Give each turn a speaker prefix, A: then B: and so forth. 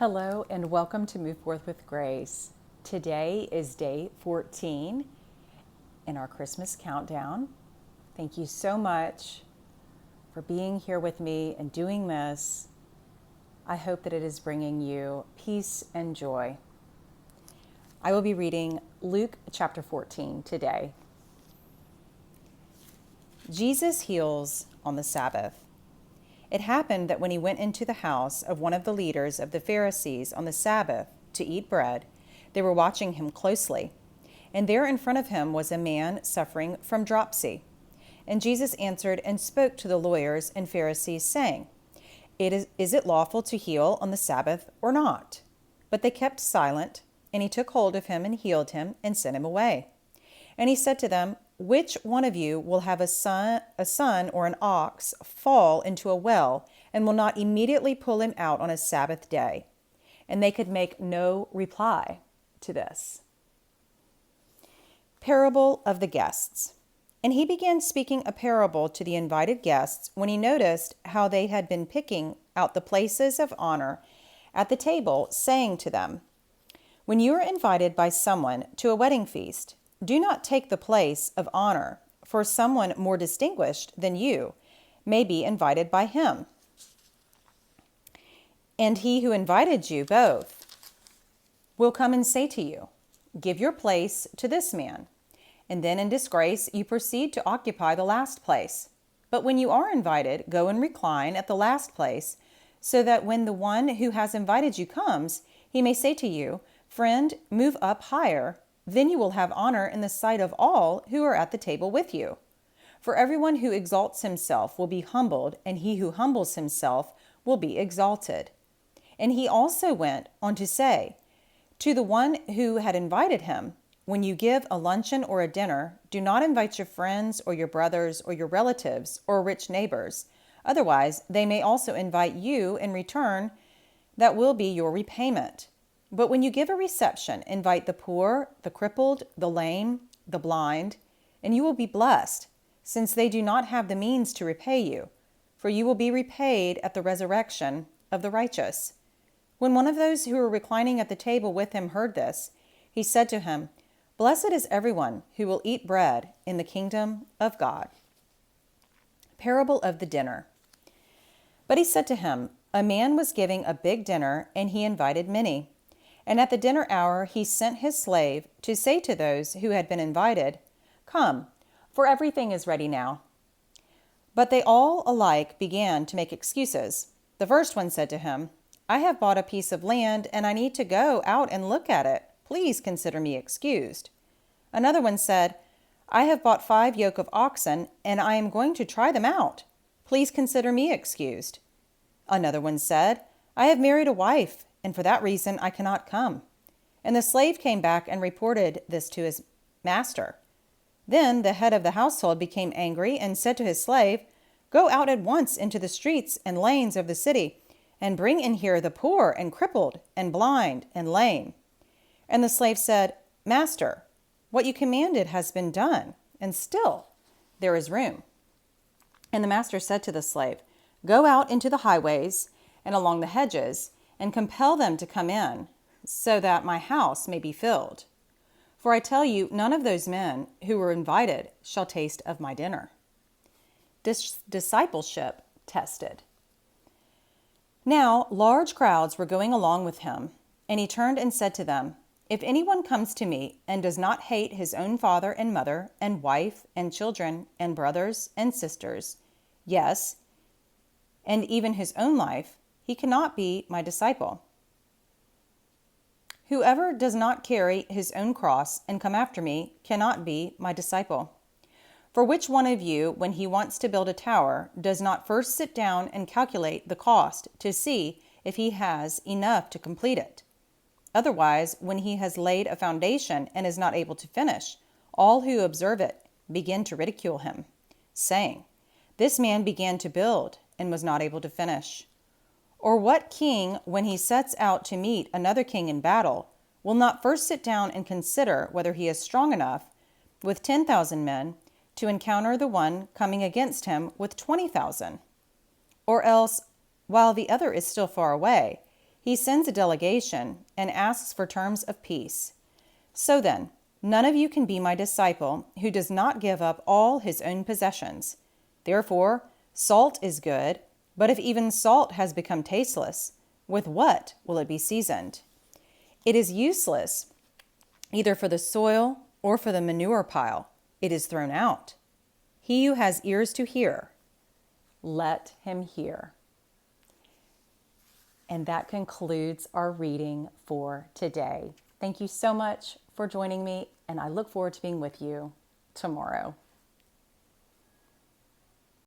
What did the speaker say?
A: Hello and welcome to Move Forth with Grace. Today is day 14 in our Christmas countdown. Thank you so much for being here with me and doing this. I hope that it is bringing you peace and joy. I will be reading Luke chapter 14 today. Jesus heals on the Sabbath. It happened that when he went into the house of one of the leaders of the Pharisees on the Sabbath to eat bread, they were watching him closely. And there in front of him was a man suffering from dropsy. And Jesus answered and spoke to the lawyers and Pharisees, saying, Is it lawful to heal on the Sabbath or not? But they kept silent, and he took hold of him and healed him and sent him away. And he said to them, Which one of you will have a son or an ox fall into a well and will not immediately pull him out on a Sabbath day? And they could make no reply to this. Parable of the guests. And he began speaking a parable to the invited guests when he noticed how they had been picking out the places of honor at the table, saying to them, When you are invited by someone to a wedding feast, do not take the place of honor, for someone more distinguished than you may be invited by him. And he who invited you both will come and say to you, Give your place to this man. And then in disgrace you proceed to occupy the last place. But when you are invited, go and recline at the last place, so that when the one who has invited you comes, he may say to you, Friend, move up higher. Then you will have honor in the sight of all who are at the table with you. For everyone who exalts himself will be humbled, and he who humbles himself will be exalted. And he also went on to say, To the one who had invited him, When you give a luncheon or a dinner, do not invite your friends or your brothers or your relatives or rich neighbors. Otherwise, they may also invite you in return. That will be your repayment. But when you give a reception, invite the poor, the crippled, the lame, the blind, and you will be blessed, since they do not have the means to repay you, for you will be repaid at the resurrection of the righteous. When one of those who were reclining at the table with him heard this, he said to him, Blessed is everyone who will eat bread in the kingdom of God. Parable of the dinner. But he said to him, A man was giving a big dinner, and he invited many. And at the dinner hour he sent his slave to say to those who had been invited, Come, for everything is ready now. But they all alike began to make excuses. The first one said to him, I have bought a piece of land, and I need to go out and look at it. Please consider me excused. Another one said, I have bought 5 yoke of oxen, and I am going to try them out. Please consider me excused. Another one said, I have married a wife, and for that reason I cannot come. And the slave came back and reported this to his master. Then the head of the household became angry and said to his slave, Go out at once into the streets and lanes of the city, and bring in here the poor and crippled and blind and lame. And the slave said, Master, what you commanded has been done, and still there is room. And the master said to the slave, Go out into the highways and along the hedges, and compel them to come in, so that my house may be filled. For I tell you, none of those men who were invited shall taste of my dinner. Discipleship tested. Now large crowds were going along with him, and he turned and said to them, If anyone comes to me and does not hate his own father and mother and wife and children and brothers and sisters, yes, and even his own life, he cannot be my disciple. Whoever does not carry his own cross and come after me cannot be my disciple. For which one of you, when he wants to build a tower, does not first sit down and calculate the cost to see if he has enough to complete it? Otherwise, when he has laid a foundation and is not able to finish, all who observe it begin to ridicule him, saying, This man began to build and was not able to finish. Or what king, when he sets out to meet another king in battle, will not first sit down and consider whether he is strong enough, with 10,000 men, to encounter the one coming against him with 20,000? Or else, while the other is still far away, He sends a delegation and asks for terms of peace. So then, none of you can be my disciple who does not give up all his own possessions. Therefore, salt is good, but if even salt has become tasteless, with what will it be seasoned? It is useless either for the soil or for the manure pile. It is thrown out. He who has ears to hear, let him hear. And that concludes our reading for today. Thank you so much for joining me, and I look forward to being with you tomorrow.